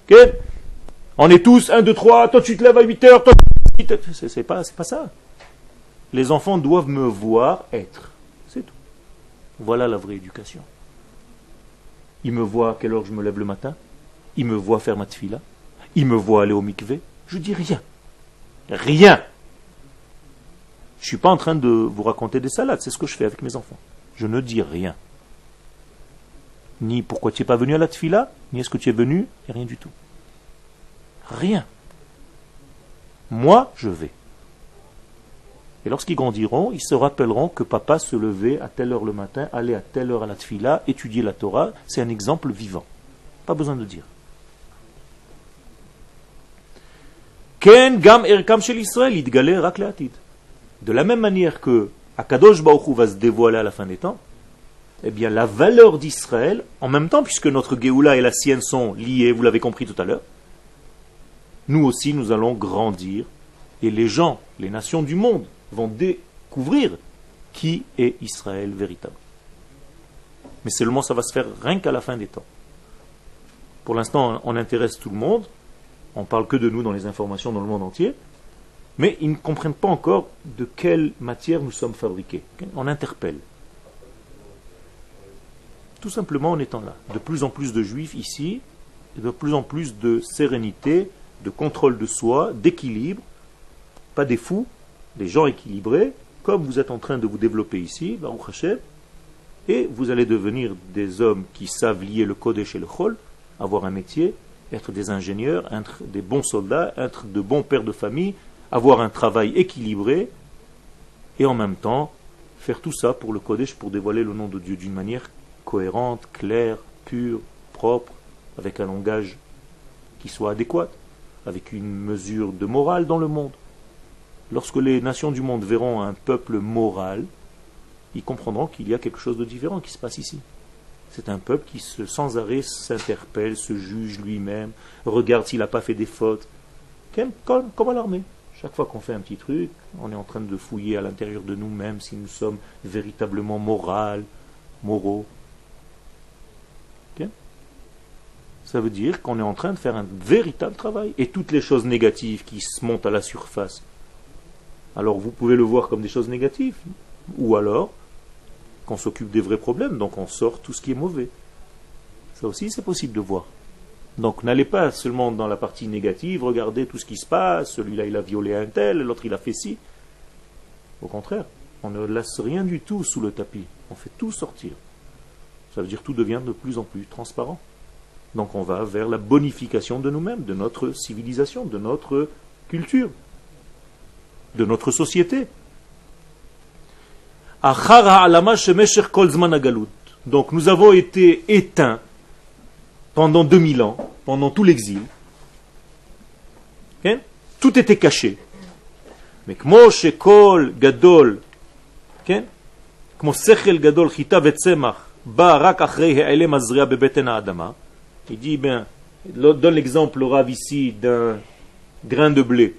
S1: okay, on est tous 1, 2, 3, toi tu te lèves à 8 heures, toi c'est pas ça. Les enfants doivent me voir être. C'est tout. Voilà la vraie éducation. Il me voit à quelle heure je me lève le matin. Il me voit faire ma tfila. Il me voit aller au mikvé. Je dis rien. Rien. Je ne suis pas en train de vous raconter des salades. C'est ce que je fais avec mes enfants. Je ne dis rien. Ni pourquoi tu n'es pas venu à la tfila, ni est-ce que tu es venu, et rien du tout. Rien. Moi, je vais. Et lorsqu'ils grandiront, ils se rappelleront que papa se levait à telle heure le matin, allait à telle heure à la tfila, étudier la Torah. C'est un exemple vivant. Pas besoin de dire. Ken gam erkam shel Israël yitgale rak le'atid. De la même manière que Akadosh Baruch Hu va se dévoiler à la fin des temps, eh bien la valeur d'Israël, en même temps, puisque notre Géoula et la sienne sont liées, vous l'avez compris tout à l'heure, nous aussi nous allons grandir, et les gens, les nations du monde, vont découvrir qui est Israël véritable. Mais seulement ça va se faire rien qu'à la fin des temps. Pour l'instant, on intéresse tout le monde, on parle que de nous dans les informations dans le monde entier, mais ils ne comprennent pas encore de quelle matière nous sommes fabriqués. On interpelle. Tout simplement en étant là. De plus en plus de juifs ici, et de plus en plus de sérénité, de contrôle de soi, d'équilibre, pas des fous, des gens équilibrés, comme vous êtes en train de vous développer ici, Baruch Hashem, et vous allez devenir des hommes qui savent lier le Kodesh et le Chol, avoir un métier, être des ingénieurs, être des bons soldats, être de bons pères de famille, avoir un travail équilibré, et en même temps, faire tout ça pour le Kodesh, pour dévoiler le nom de Dieu d'une manière cohérente, claire, pure, propre, avec un langage qui soit adéquat, avec une mesure de morale dans le monde. Lorsque les nations du monde verront un peuple moral, ils comprendront qu'il y a quelque chose de différent qui se passe ici. C'est un peuple qui sans arrêt s'interpelle, se juge lui-même, regarde s'il n'a pas fait des fautes. Comme à l'armée. Chaque fois qu'on fait un petit truc, on est en train de fouiller à l'intérieur de nous-mêmes si nous sommes véritablement moraux. Okay? Ça veut dire qu'on est en train de faire un véritable travail. Et toutes les choses négatives qui se montent à la surface, alors vous pouvez le voir comme des choses négatives, ou alors qu'on s'occupe des vrais problèmes, donc on sort tout ce qui est mauvais. Ça aussi c'est possible de voir. Donc n'allez pas seulement dans la partie négative, regardez tout ce qui se passe, celui-là il a violé un tel, l'autre il a fait ci. Au contraire, on ne laisse rien du tout sous le tapis, on fait tout sortir. Ça veut dire que tout devient de plus en plus transparent. Donc on va vers la bonification de nous-mêmes, de notre civilisation, de notre culture, de notre société. Donc nous avons été éteints pendant 2000 ans, pendant tout l'exil. Okay? Tout était caché. Mais כמו שכל גדול, כן? כמו שכל גדול חיטה וצמח, בא רק אחרי העלם הזריע בבטן האדמה. Il dit, donne l'exemple au Rav ici d'un grain de blé.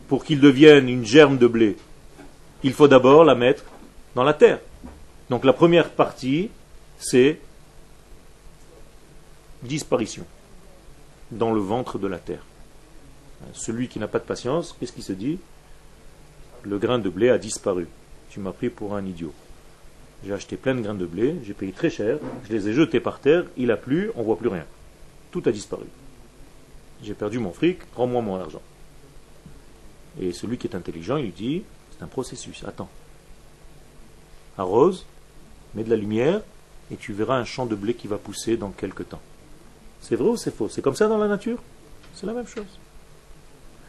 S1: Pour qu'il devienne une germe de blé, il faut d'abord la mettre dans la terre. Donc la première partie, c'est disparition dans le ventre de la terre. Celui qui n'a pas de patience, qu'est-ce qu'il se dit? Le grain de blé a disparu. Tu m'as pris pour un idiot. J'ai acheté plein de grains de blé, j'ai payé très cher, je les ai jetés par terre, il a plu, on ne voit plus rien. Tout a disparu. J'ai perdu mon fric, rends-moi mon argent. Et celui qui est intelligent, il lui dit, c'est un processus, attends. Arrose, mets de la lumière, et tu verras un champ de blé qui va pousser dans quelques temps. C'est vrai ou c'est faux? C'est comme ça dans la nature? C'est la même chose.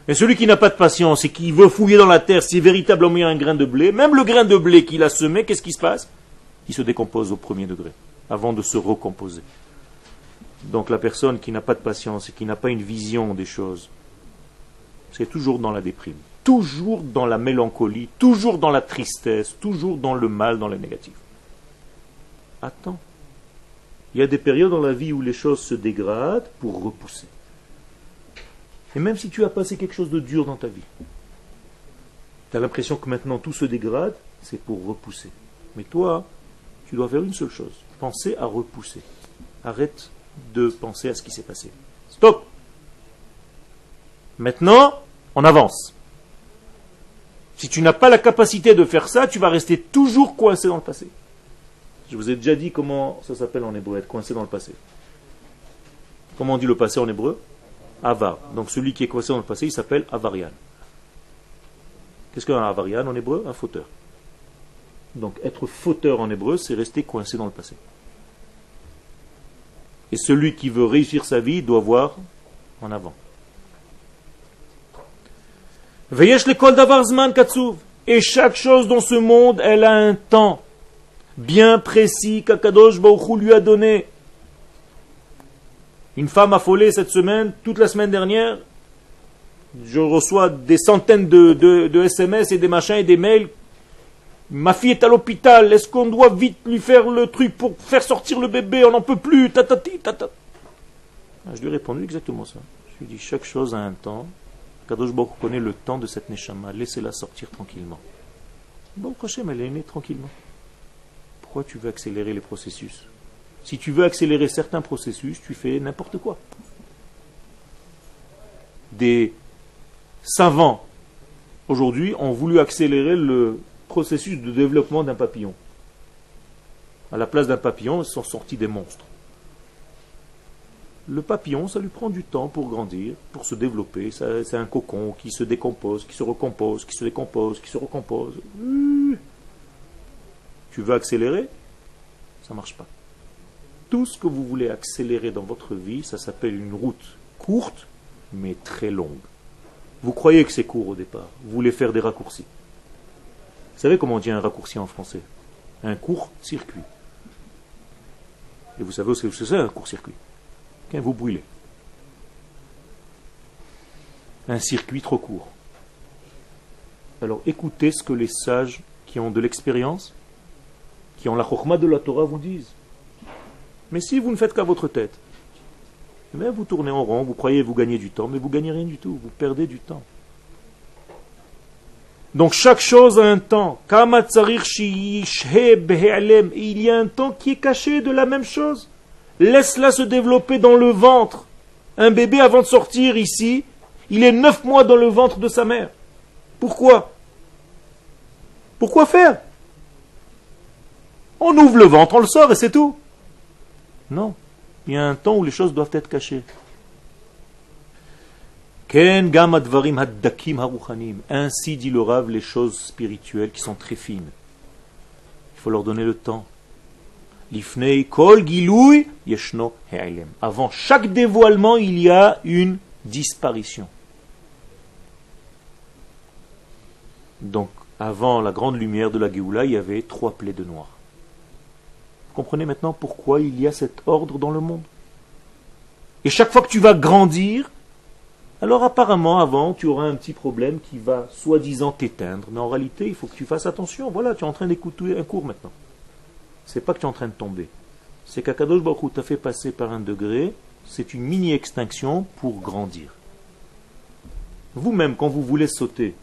S1: Et celui qui n'a pas de patience et qui veut fouiller dans la terre, c'est véritablement un grain de blé, même le grain de blé qu'il a semé, qu'est-ce qui se passe? Il se décompose au premier degré, avant de se recomposer. Donc la personne qui n'a pas de patience et qui n'a pas une vision des choses, c'est toujours dans la déprime, toujours dans la mélancolie, toujours dans la tristesse, toujours dans le mal, dans le négatif. Attends. Il y a des périodes dans la vie où les choses se dégradent pour repousser. Et même si tu as passé quelque chose de dur dans ta vie, tu as l'impression que maintenant tout se dégrade, c'est pour repousser. Mais toi, tu dois faire une seule chose, penser à repousser. Arrête de penser à ce qui s'est passé. Stop! Maintenant, on avance. Si tu n'as pas la capacité de faire ça, tu vas rester toujours coincé dans le passé. Je vous ai déjà dit comment ça s'appelle en hébreu, être coincé dans le passé. Comment on dit le passé en hébreu? Avar. Donc celui qui est coincé dans le passé, il s'appelle avarian. Qu'est-ce qu'un avarian en hébreu? Un fauteur. Donc être fauteur en hébreu, c'est rester coincé dans le passé. Et celui qui veut réussir sa vie doit voir en avant. Veyesh lekol davar zman katsuv. Et chaque chose dans ce monde, elle a un temps bien précis qu'Akadosh Baruch Hu lui a donné. Une femme affolée cette semaine, toute la semaine dernière, je reçois des centaines de SMS et des machins et des mails. Ma fille est à l'hôpital, est-ce qu'on doit vite lui faire le truc pour faire sortir le bébé, on n'en peut plus, tatati, tatata. Je lui ai répondu exactement ça. Je lui ai dit, chaque chose a un temps. Kadosh Baruch Hu connaît le temps de cette neshama, laissez-la sortir tranquillement. Bon, Hachem, elle est née tranquillement. Pourquoi tu veux accélérer les processus? Si tu veux accélérer certains processus, tu fais n'importe quoi. Des savants, aujourd'hui, ont voulu accélérer le processus de développement d'un papillon. À la place d'un papillon, ils sont sortis des monstres. Le papillon, ça lui prend du temps pour grandir, pour se développer. C'est un cocon qui se décompose, qui se recompose, qui se décompose, qui se recompose. Tu veux accélérer? Ça ne marche pas. Tout ce que vous voulez accélérer dans votre vie, ça s'appelle une route courte, mais très longue. Vous croyez que c'est court au départ. Vous voulez faire des raccourcis. Vous savez comment on dit un raccourci en français? Un court-circuit. Et vous savez aussi ce que c'est un court-circuit? Quand vous brûlez. Un circuit trop court. Alors écoutez ce que les sages qui ont de l'expérience, qui ont la chokhma de la Torah vous disent. Mais si vous ne faites qu'à votre tête, eh bien vous tournez en rond, vous croyez vous gagnez du temps, mais vous gagnez rien du tout, vous perdez du temps. Donc chaque chose a un temps. Il y a un temps qui est caché de la même chose. Laisse-la se développer dans le ventre. Un bébé, avant de sortir ici, il est 9 mois dans le ventre de sa mère. Pourquoi? Pourquoi faire? On ouvre le ventre, on le sort et c'est tout. Non. Il y a un temps où les choses doivent être cachées. Ainsi dit le Rav, les choses spirituelles qui sont très fines. Il faut leur donner le temps. Avant chaque dévoilement, il y a une disparition. Donc, avant la grande lumière de la Géoula, il y avait 3 plaies de noir. Vous comprenez maintenant pourquoi il y a cet ordre dans le monde? Et chaque fois que tu vas grandir, alors apparemment, avant, tu auras un petit problème qui va soi-disant t'éteindre. Mais en réalité, il faut que tu fasses attention. Voilà, tu es en train d'écouter un cours maintenant. C'est pas que tu es en train de tomber. C'est qu'Akadosh Baruch Hu t'a fait passer par un degré. C'est une mini-extinction pour grandir. Vous-même, quand vous voulez sauter,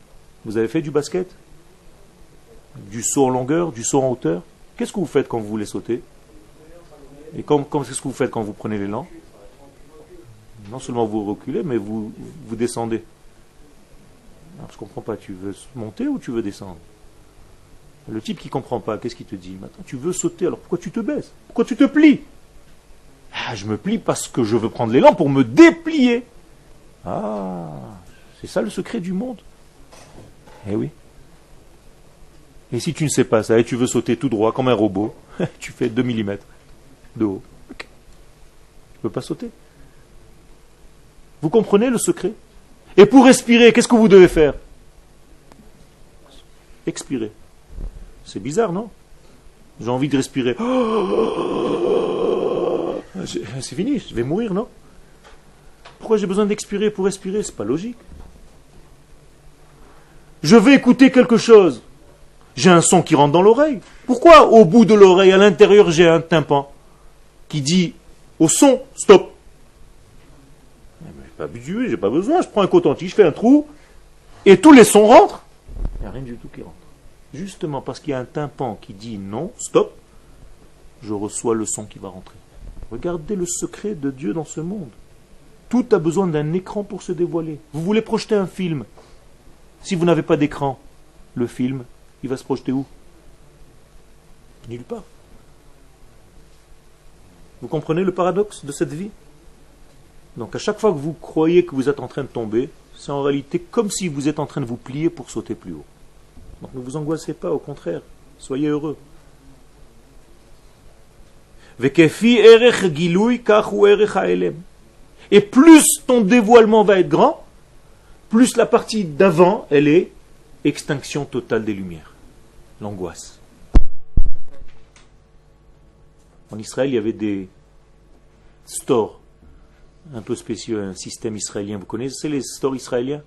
S1: vous avez fait du basket? Du saut en longueur? Du saut en hauteur? Qu'est-ce que vous faites quand vous voulez sauter? Et qu'est-ce que vous faites quand vous prenez l'élan? Non seulement vous reculez, mais vous descendez. Alors, je ne comprends pas. Tu veux monter ou tu veux descendre? Le type qui ne comprend pas, qu'est-ce qu'il te dit? Maintenant, tu veux sauter, alors pourquoi tu te baisses? Pourquoi tu te plies? Je me plie parce que je veux prendre l'élan pour me déplier. Ah, c'est ça le secret du monde. Eh oui. Et si tu ne sais pas ça, et tu veux sauter tout droit comme un robot, tu fais 2 mm de haut. Tu ne peux pas sauter. Vous comprenez le secret? Et pour respirer, qu'est-ce que vous devez faire? Expirer. C'est bizarre, non? J'ai envie de respirer. C'est fini, je vais mourir, non? Pourquoi j'ai besoin d'expirer pour respirer? C'est pas logique. Je vais écouter quelque chose. J'ai un son qui rentre dans l'oreille. Pourquoi au bout de l'oreille, à l'intérieur, j'ai un tympan qui dit au son, stop? Pas habitué, j'ai pas besoin, je prends un coton-tige, je fais un trou, et tous les sons rentrent. Il n'y a rien du tout qui rentre. Justement parce qu'il y a un tympan qui dit non, stop, je reçois le son qui va rentrer. Regardez le secret de Dieu dans ce monde. Tout a besoin d'un écran pour se dévoiler. Vous voulez projeter un film. Si vous n'avez pas d'écran, le film, il va se projeter où? Nulle part. Vous comprenez le paradoxe de cette vie? Donc à chaque fois que vous croyez que vous êtes en train de tomber, c'est en réalité comme si vous êtes en train de vous plier pour sauter plus haut. Donc ne vous angoissez pas, au contraire, soyez heureux. Et plus ton dévoilement va être grand, plus la partie d'avant, elle est extinction totale des lumières, l'angoisse. En Israël, il y avait des stores un peu spéciaux, un système israélien. Vous connaissez les stores israéliens?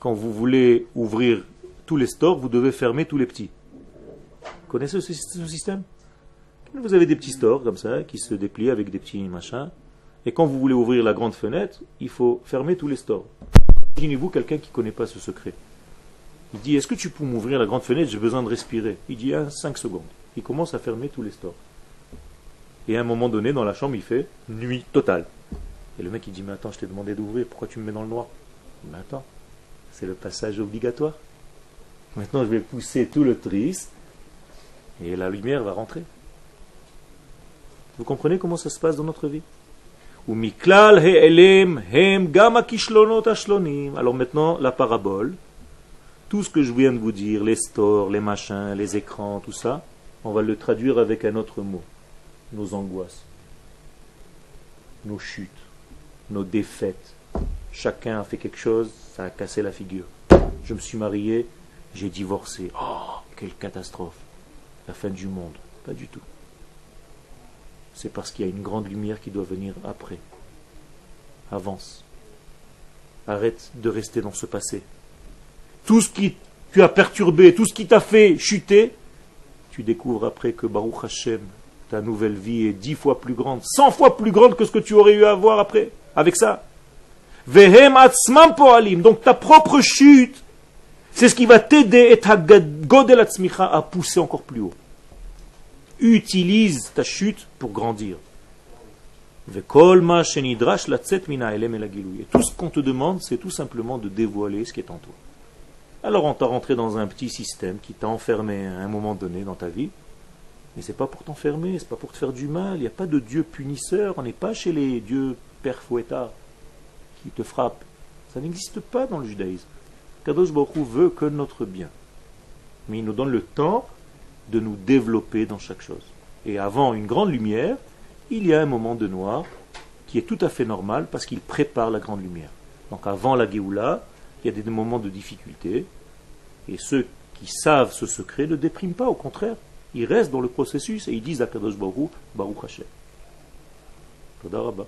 S1: Quand vous voulez ouvrir tous les stores, vous devez fermer tous les petits. Vous connaissez ce système? Vous avez des petits stores comme ça, qui se déplient avec des petits machins. Et quand vous voulez ouvrir la grande fenêtre, il faut fermer tous les stores. Imaginez-vous quelqu'un qui ne connaît pas ce secret. Il dit, est-ce que tu peux m'ouvrir la grande fenêtre? J'ai besoin de respirer. Il dit, 5 secondes. Il commence à fermer tous les stores. Et à un moment donné, dans la chambre, il fait nuit totale. Et le mec, il dit, mais attends, je t'ai demandé d'ouvrir, pourquoi tu me mets dans le noir? Mais attends, c'est le passage obligatoire. Maintenant, je vais pousser tout le triste, et la lumière va rentrer. Vous comprenez comment ça se passe dans notre vie? Alors maintenant, la parabole, tout ce que je viens de vous dire, les stores, les machins, les écrans, tout ça, on va le traduire avec un autre mot. Nos angoisses, nos chutes, nos défaites. Chacun a fait quelque chose, ça a cassé la figure. Je me suis marié, j'ai divorcé. Oh, quelle catastrophe. La fin du monde. Pas du tout. C'est parce qu'il y a une grande lumière qui doit venir après. Avance. Arrête de rester dans ce passé. Tout ce qui tu as perturbé, tout ce qui t'a fait chuter, tu découvres après que Baruch Hashem, ta nouvelle vie est 10 fois plus grande, 100 fois plus grande que ce que tu aurais eu à avoir après, avec ça. Vehem atzmam poalim, donc ta propre chute, c'est ce qui va t'aider à pousser encore plus haut. Utilise ta chute pour grandir. Et tout ce qu'on te demande, c'est tout simplement de dévoiler ce qui est en toi. Alors on t'a rentré dans un petit système qui t'a enfermé à un moment donné dans ta vie, mais c'est pas pour t'enfermer, c'est pas pour te faire du mal, il n'y a pas de Dieu punisseur, on n'est pas chez les dieux père fouettard qui te frappent. Ça n'existe pas dans le judaïsme. Kadosh Baruch Hu veut que notre bien. Mais il nous donne le temps de nous développer dans chaque chose. Et avant une grande lumière, il y a un moment de noir qui est tout à fait normal parce qu'il prépare la grande lumière. Donc avant la Géoula, il y a des moments de difficulté et ceux qui savent ce secret ne dépriment pas, au contraire. Ils restent dans le processus et ils disent à Kadosh Baruch Hu, Baruch Hashem. Toda Rabba.